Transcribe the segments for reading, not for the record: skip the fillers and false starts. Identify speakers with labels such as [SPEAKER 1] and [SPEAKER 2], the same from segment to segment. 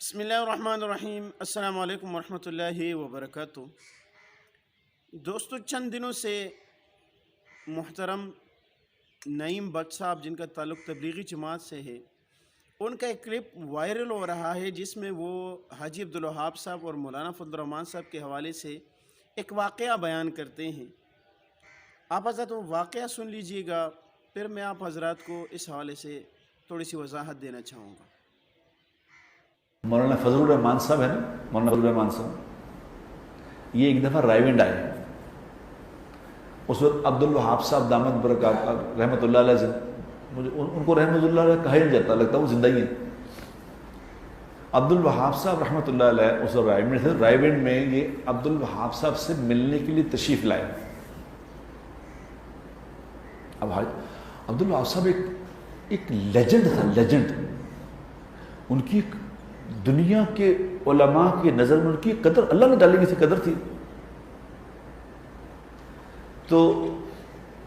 [SPEAKER 1] بسم اللہ الرحمن الرحیم۔ السلام علیکم ورحمۃ اللہ وبرکاتہ۔ دوستو، چند دنوں سے محترم نعیم بٹ صاحب، جن کا تعلق تبلیغی جماعت سے ہے، ان کا ایک کلپ وائرل ہو رہا ہے جس میں وہ حاجی عبدالوہاب صاحب اور مولانا فضل الرحمان صاحب کے حوالے سے ایک واقعہ بیان کرتے ہیں۔ آپ حضرات وہ واقعہ سن لیجئے گا، پھر میں آپ حضرات کو اس حوالے سے تھوڑی سی وضاحت دینا چاہوں گا۔
[SPEAKER 2] مولانا فضل الرحمان صاحب ہے نا، مولانا فضل الرحمان صاحب یہ ایک دفعہ رائے ونڈ آئے۔ اس وقت عبدالوہاب صاحب دامت برکات رحمۃ اللہ علیہ، ان کو رحمۃ اللہ علیہ کہا ہی نہیں جاتا، لگتا وہ زندہ ہی ہیں۔ عبدالوہاب صاحب رحمۃ اللہ علیہ اس وقت رائے ونڈ تھے۔ رائے ونڈ میں یہ عبدالوہاب صاحب سے ملنے کے لیے تشریف لائے۔ اب عبدالوہاب صاحب ایک لیجنڈ تھا، لیجنڈ۔ ان کی دنیا کے علماء کی نظر میں ان کی قدر اللہ نے ڈالی ہوئی تھی، قدر تھی۔ تو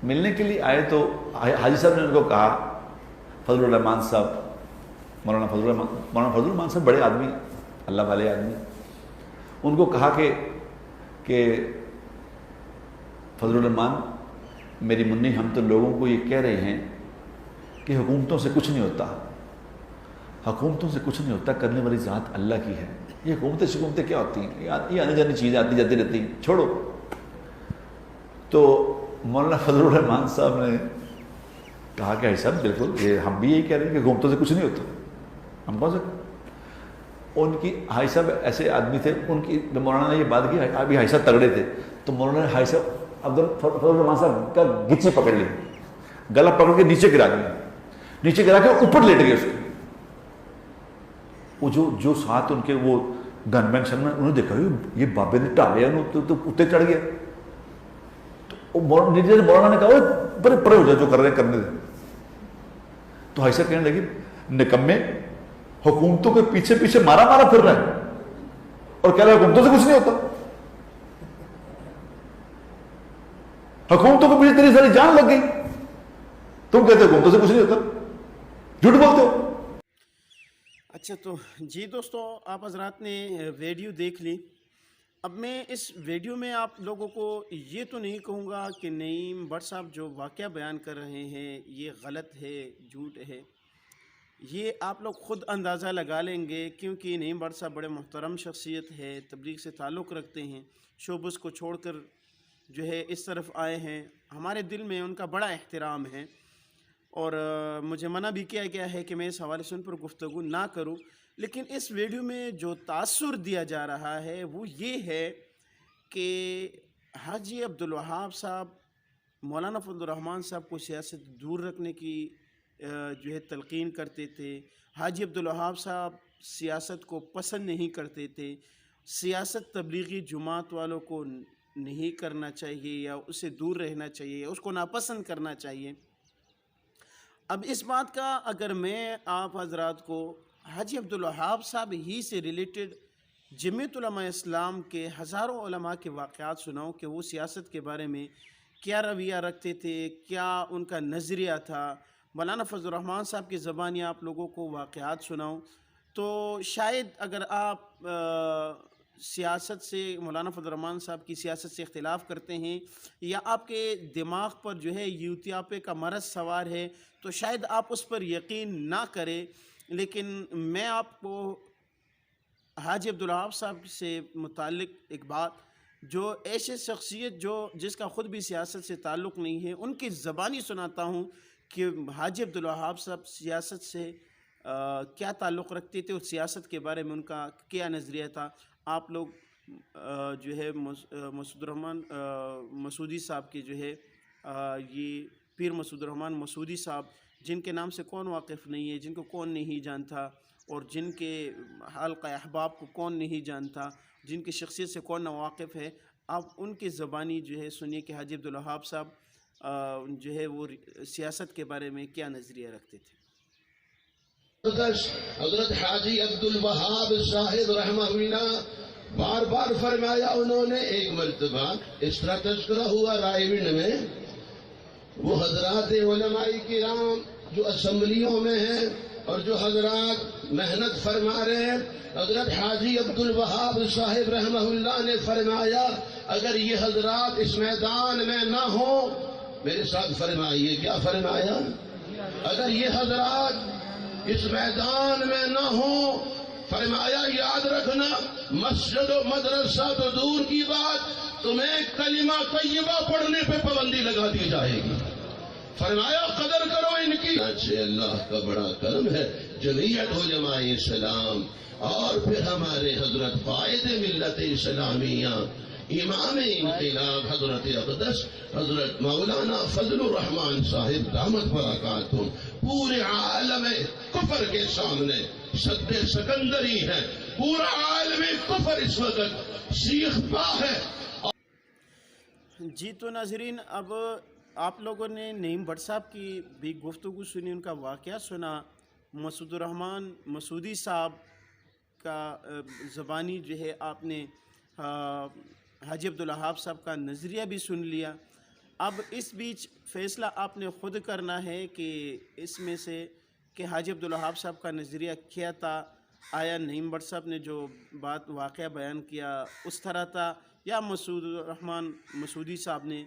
[SPEAKER 2] ملنے کے لیے آئے تو حاجی صاحب نے ان کو کہا، فضل الرحمان صاحب، مولانا فضل الرحمان صاحب بڑے آدمی، اللہ والے آدمی، ان کو کہا کہ فضل الرحمان میری منی، ہم تو لوگوں کو یہ کہہ رہے ہیں کہ حکومتوں سے کچھ نہیں ہوتا، حکومتوں سے کچھ نہیں ہوتا، کرنے والی ذات اللہ کی ہے۔ یہ حکومتیں کیا ہوتی ہیں؟ یہ آنے جانے چیزیں آتی جاتی رہتی ہیں، چھوڑو۔ تو مولانا فضل الرحمان صاحب نے کہا کہ صاحب بالکل، یہ ہم بھی یہی کہہ رہے ہیں کہ حکومتوں سے کچھ نہیں ہوتا، ہم کون سکتے۔ ان کی حاجی صاحب ایسے آدمی تھے، ان کی مولانا نے یہ بات کی، ابھی حاجی صاحب تگڑے تھے، تو مولانا نے حاجی صاحب فضل الرحمان صاحب کا گچی پکڑ لی، گلا پکڑ کے نیچے گرا دیا، نیچے گرا کے اوپر لیٹ گئے۔ اس کے وہ جو ساتھ ان کے وہ گن مین شن میں، انہوں نے دیکھا یہ بابے نے ٹالیا، تو اتنے چڑھ گیا۔ تو مولانا نے کہا بڑے پرے ہو جائے، جو کر رہے ہیں کرنے دیں۔ تو ایسا کہنے لگی، نکمے، حکومتوں کے پیچھے پیچھے مارا مارا پھر رہا ہے اور کہہ رہا ہے حکومتوں سے کچھ نہیں ہوتا، حکومتوں کے پیچھے تیری ساری جان لگ گئی، تم کہتے حکومتوں سے کچھ نہیں ہوتا، جھوٹ بولتے ہو۔
[SPEAKER 1] اچھا، تو جی دوستو، آپ حضرات نے ویڈیو دیکھ لی۔ اب میں اس ویڈیو میں آپ لوگوں کو یہ تو نہیں کہوں گا کہ نعیم بٹ صاحب جو واقعہ بیان کر رہے ہیں یہ غلط ہے، جھوٹ ہے۔ یہ آپ لوگ خود اندازہ لگا لیں گے، کیونکہ نعیم بٹ صاحب بڑے محترم شخصیت ہے، تبلیغ سے تعلق رکھتے ہیں، شوبز کو چھوڑ کر جو ہے اس طرف آئے ہیں۔ ہمارے دل میں ان کا بڑا احترام ہے، اور مجھے منع بھی کیا گیا ہے کہ میں اس حوالے سے ان پر گفتگو نہ کروں، لیکن اس ویڈیو میں جو تاثر دیا جا رہا ہے وہ یہ ہے کہ حاجی عبدالوہاب صاحب مولانا فضل الرحمان صاحب کو سیاست دور رکھنے کی جو ہے تلقین کرتے تھے۔ حاجی عبدالوہاب صاحب سیاست کو پسند نہیں کرتے تھے، سیاست تبلیغی جماعت والوں کو نہیں کرنا چاہیے، یا اسے دور رہنا چاہیے، یا اس کو ناپسند کرنا چاہیے۔ اب اس بات کا اگر میں آپ حضرات کو حاجی عبدالوہاب صاحب ہی سے ریلیٹڈ جمعیت علماء اسلام کے ہزاروں علماء کے واقعات سناؤں کہ وہ سیاست کے بارے میں کیا رویہ رکھتے تھے، کیا ان کا نظریہ تھا، مولانا فضل الرحمان صاحب کی زبانی آپ لوگوں کو واقعات سناؤں، تو شاید اگر آپ سیاست سے، مولانا فضل الرحمان صاحب کی سیاست سے اختلاف کرتے ہیں، یا آپ کے دماغ پر جو ہے یوتیاپے کا مرض سوار ہے، تو شاید آپ اس پر یقین نہ کریں۔ لیکن میں آپ کو حاجی عبدالوہاب صاحب سے متعلق ایک بات، جو ایسے شخصیت جس کا خود بھی سیاست سے تعلق نہیں ہے، ان کی زبانی سناتا ہوں کہ حاجی عبدالوہاب صاحب سیاست سے کیا تعلق رکھتے تھے، اور سیاست کے بارے میں ان کا کیا نظریہ تھا۔ آپ لوگ جو ہے مسعود الرحمان مسعودی صاحب کے جو ہے یہ پیر مسعود الرحمان مسعودی صاحب، جن کے نام سے کون واقف نہیں ہے، جن کو کون نہیں جانتا، اور جن کے حلقہ احباب کو کون نہیں جانتا، جن کی شخصیت سے کون ناواقف ہے، آپ ان کی زبانی جو ہے سنیے کہ حاجی عبدالوہاب صاحب جو ہے وہ سیاست کے بارے میں کیا نظریہ رکھتے تھے۔
[SPEAKER 3] حضرت حاجی عبدالوہاب صاحب رحمہ اللہ بار بار فرمایا انہوں نے، ایک مرتبہ اس طرح تذکرہ ہوا رائے ونڈ میں، وہ حضرات علماء کرام جو اسمبلیوں میں ہیں اور جو حضرات محنت فرما رہے ہیں. حضرت حاجی عبد الوہاب صاحب رحمہ اللہ نے فرمایا اگر یہ حضرات اس میدان میں نہ ہوں، میرے ساتھ فرمائیے کیا فرمایا، اگر یہ حضرات اس میدان میں نہ ہوں، فرمایا یاد رکھنا مسجد و مدرسہ تو دور کی بات، تمہیں کلمہ طیبہ پڑھنے پہ پابندی لگا دی جائے گی. فرمایا قدر کرو ان کی. اچھے اللہ کا بڑا کرم ہے جمعیت علماء اسلام اور پھر ہمارے حضرت قائد ملت اسلامیہ امام انقلاب حضرت اقدس حضرت مولانا فضل الرحمان صاحب دامت برکاتہم پورے عالم کفر کے سامنے سد سکندری ہے. پورا عالم کفر اس وقت سیخ پا ہے.
[SPEAKER 1] جی تو ناظرین، اب آپ لوگوں نے نعیم بٹ صاحب کی بھی گفتگو سنی، ان کا واقعہ سنا. مسعود الرحمان مسعودی صاحب کا زبانی جو ہے آپ نے حاجی عبدالوہاب صاحب کا نظریہ بھی سن لیا. اب اس بیچ فیصلہ آپ نے خود کرنا ہے کہ اس میں سے کہ حاجی عبدالوہاب صاحب کا نظریہ کیا تھا، آیا نعیم بٹ صاحب نے جو بات واقعہ بیان کیا اس طرح تھا، یا مسعود الرحمان مسعودی صاحب نے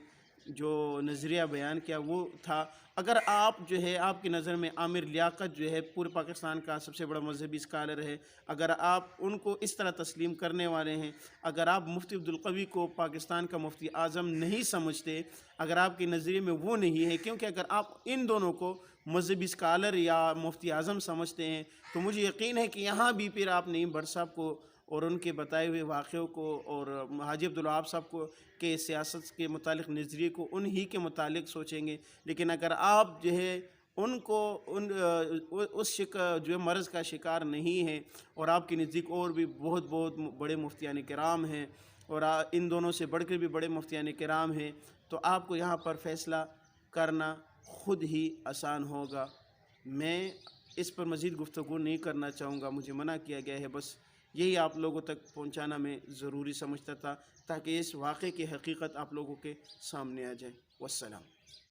[SPEAKER 1] جو نظریہ بیان کیا وہ تھا. اگر آپ جو ہے آپ کی نظر میں عامر لیاقت جو ہے پورے پاکستان کا سب سے بڑا مذہبی اسکالر ہے، اگر آپ ان کو اس طرح تسلیم کرنے والے ہیں، اگر آپ مفتی عبدالقوی کو پاکستان کا مفتی اعظم نہیں سمجھتے، اگر آپ کے نظریے میں وہ نہیں ہے، کیونکہ اگر آپ ان دونوں کو مذہبی اسکالر یا مفتی اعظم سمجھتے ہیں تو مجھے یقین ہے کہ یہاں بھی پھر آپ نعیم بٹ صاحب کو اور ان کے بتائے ہوئے واقعوں کو اور حاجی عبدالوہاب صاحب کو کے سیاست کے متعلق نظریے کو انہی کے متعلق سوچیں گے. لیکن اگر آپ جو ہے ان کو اس جو ہے مرض کا شکار نہیں ہیں اور آپ کے نزدیک اور بھی بہت بڑے مفتیان کرام ہیں اور ان دونوں سے بڑھ کر بھی بڑے مفتیان کرام ہیں، تو آپ کو یہاں پر فیصلہ کرنا خود ہی آسان ہوگا. میں اس پر مزید گفتگو نہیں کرنا چاہوں گا، مجھے منع کیا گیا ہے. بس یہی آپ لوگوں تک پہنچانا میں ضروری سمجھتا تھا تاکہ اس واقعے کی حقیقت آپ لوگوں کے سامنے آ جائے. والسلام.